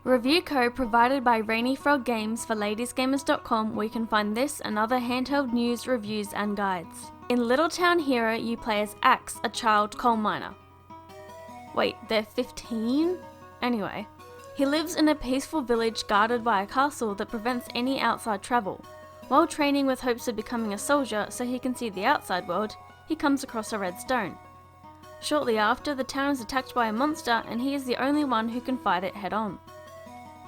Review code provided by Rainy Frog Games for ladiesgamers.com, where you can find this and other handheld news, reviews and guides. In Little Town Hero, you play as Axe, a child coal miner. Wait, they're 15? Anyway, he lives in a peaceful village guarded by a castle that prevents any outside travel. While training with hopes of becoming a soldier so he can see the outside world, he comes across a red stone. Shortly after, the town is attacked by a monster and he is the only one who can fight it head on.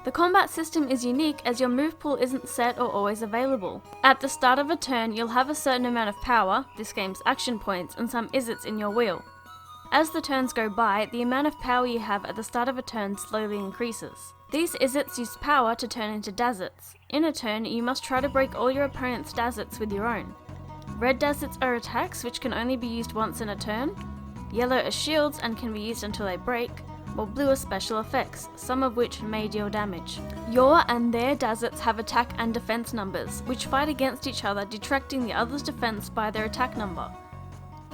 The combat system is unique as your move pool isn't set or always available. At the start of a turn, you'll have a certain amount of power, this game's action points, and some izzets in your wheel. As the turns go by, the amount of power you have at the start of a turn slowly increases. These izzets use power to turn into dazzets. In a turn, you must try to break all your opponent's dazzets with your own. Red dazzets are attacks which can only be used once in a turn. Yellow are shields and can be used until they break. While blue are special effects, some of which may deal damage. Your and their dazzets have attack and defense numbers, which fight against each other, detracting the other's defense by their attack number.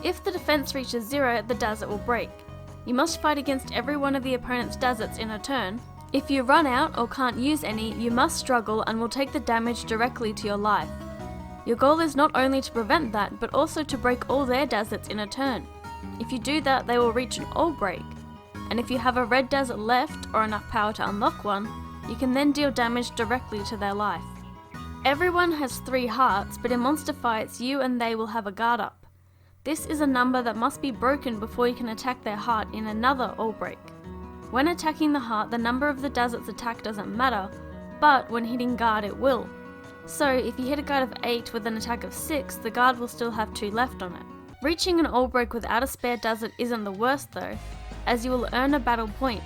If the defense reaches 0, the dazzet will break. You must fight against every one of the opponent's dazzets in a turn. If you run out or can't use any, you must struggle and will take the damage directly to your life. Your goal is not only to prevent that, but also to break all their dazzets in a turn. If you do that, they will reach an all break. And if you have a red dazzet left or enough power to unlock one, you can then deal damage directly to their life. Everyone has 3 hearts, but in monster fights you and they will have a guard up. This is a number that must be broken before you can attack their heart in another all break. When attacking the heart, the number of the dazzet's attack doesn't matter, but when hitting guard it will. So if you hit a guard of 8 with an attack of 6, the guard will still have 2 left on it. Reaching an all break without a spare dazzet isn't the worst though, as you will earn a battle point.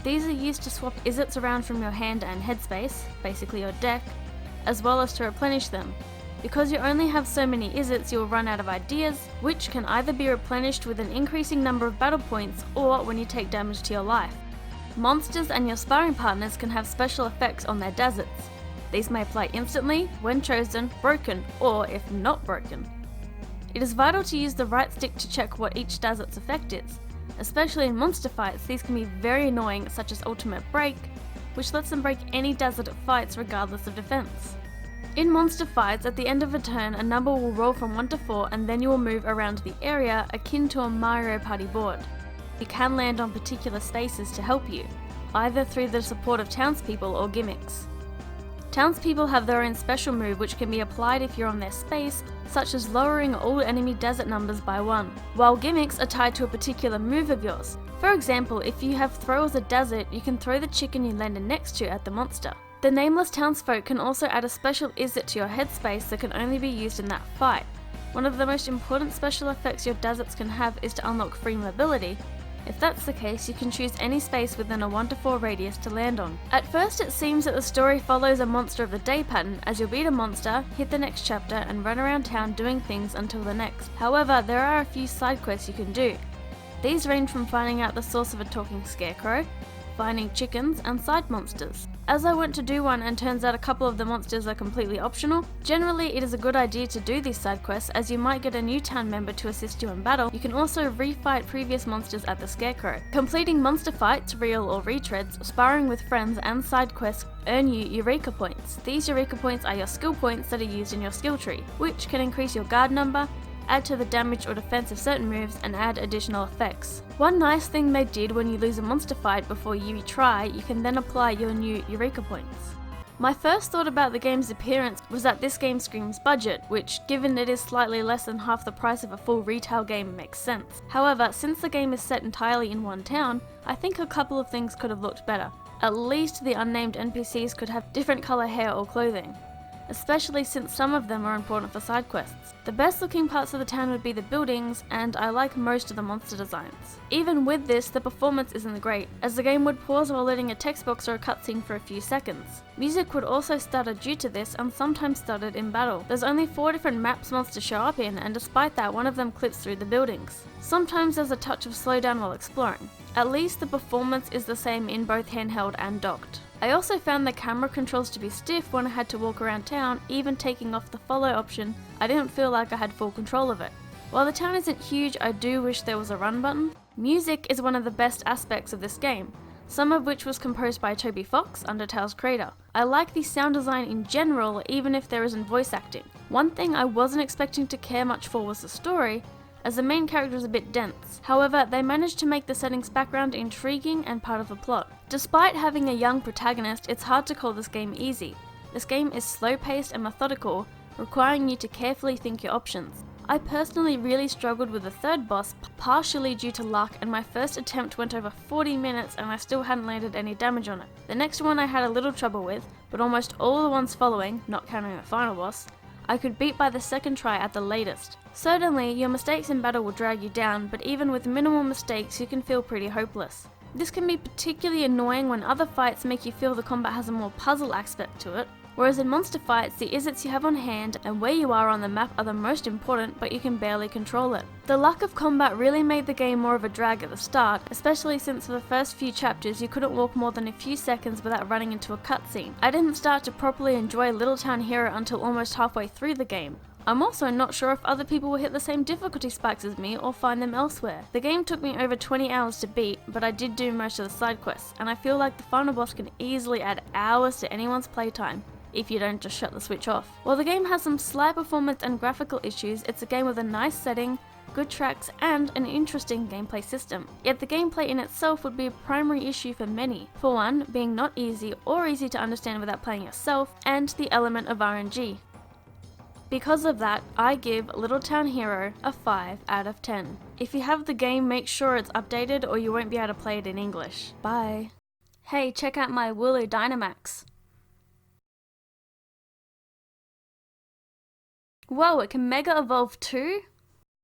These are used to swap izzets around from your hand and headspace, basically your deck, as well as to replenish them. Because you only have so many izzets, you will run out of ideas, which can either be replenished with an increasing number of battle points or when you take damage to your life. Monsters and your sparring partners can have special effects on their dazzets. These may apply instantly, when chosen, broken, or if not broken. It is vital to use the right stick to check what each dazzet's effect is. Especially in monster fights, these can be very annoying, such as Ultimate Break, which lets them break any dazzet it fights regardless of defense. In monster fights, at the end of a turn, a number will roll from 1 to 4 and then you will move around the area akin to a Mario Party board. You can land on particular spaces to help you, either through the support of townspeople or gimmicks. Townspeople have their own special move which can be applied if you're on their space, such as lowering all enemy dazzet numbers by 1, while gimmicks are tied to a particular move of yours. For example, if you have throw as a dazzet, you can throw the chicken you landed next to at the monster. The nameless townsfolk can also add a special izzet to your headspace that can only be used in that fight. One of the most important special effects your dazzets can have is to unlock free mobility. If that's the case, you can choose any space within a 1 to 4 radius to land on. At first it seems that the story follows a monster of the day pattern, as you'll beat a monster, hit the next chapter and run around town doing things until the next. However, there are a few side quests you can do. These range from finding out the source of a talking scarecrow, finding chickens and side monsters. As I went to do one and turns out a couple of the monsters are completely optional, generally it is a good idea to do these side quests as you might get a new town member to assist you in battle. You can also refight previous monsters at the scarecrow. Completing monster fights, real or retreads, sparring with friends and side quests earn you Eureka points. These Eureka points are your skill points that are used in your skill tree, which can increase your guard number, add to the damage or defense of certain moves, and add additional effects. One nice thing they did when you lose a monster fight before you retry, you can then apply your new Eureka points. My first thought about the game's appearance was that this game screams budget, which, given it is slightly less than half the price of a full retail game, makes sense. However, since the game is set entirely in one town, I think a couple of things could have looked better. At least the unnamed NPCs could have different colour hair or clothing, especially since some of them are important for side quests. The best looking parts of the town would be the buildings, and I like most of the monster designs. Even with this, the performance isn't great, as the game would pause while loading a text box or a cutscene for a few seconds. Music would also stutter due to this, and sometimes stuttered in battle. There's only 4 different maps monsters show up in, and despite that, one of them clips through the buildings. Sometimes there's a touch of slowdown while exploring. At least the performance is the same in both handheld and docked. I also found the camera controls to be stiff when I had to walk around town. Even taking off the follow option, I didn't feel like I had full control of it. While the town isn't huge, I do wish there was a run button. Music is one of the best aspects of this game. some of which was composed by Toby Fox, Undertale's creator. I like the sound design in general, even if there isn't voice acting. One thing I wasn't expecting to care much for was the story, as the main character is a bit dense. However, they managed to make the setting's background intriguing and part of the plot. Despite having a young protagonist, it's hard to call this game easy. This game is slow-paced and methodical, requiring you to carefully think your options. I personally really struggled with the third boss, partially due to luck, and my first attempt went over 40 minutes and I still hadn't landed any damage on it. The next one I had a little trouble with, but almost all the ones following, not counting the final boss, I could beat by the second try at the latest. Certainly, your mistakes in battle will drag you down, but even with minimal mistakes you can feel pretty hopeless. This can be particularly annoying when other fights make you feel the combat has a more puzzle aspect to it, whereas in monster fights, the Izzets you have on hand and where you are on the map are the most important, but you can barely control it. The lack of combat really made the game more of a drag at the start, especially since for the first few chapters you couldn't walk more than a few seconds without running into a cutscene. I didn't start to properly enjoy Little Town Hero until almost halfway through the game. I'm also not sure if other people will hit the same difficulty spikes as me or find them elsewhere. The game took me over 20 hours to beat, but I did do most of the side quests, and I feel like the final boss can easily add hours to anyone's playtime, if you don't just shut the switch off. While the game has some slight performance and graphical issues, it's a game with a nice setting, good tracks, and an interesting gameplay system. Yet the gameplay in itself would be a primary issue for many. For one, being not easy or easy to understand without playing yourself, and the element of RNG. Because of that, I give Little Town Hero a 5 out of 10. If you have the game, make sure it's updated or you won't be able to play it in English. Bye. Hey, check out my Wooloo Dynamax. Whoa, it can Mega Evolve too?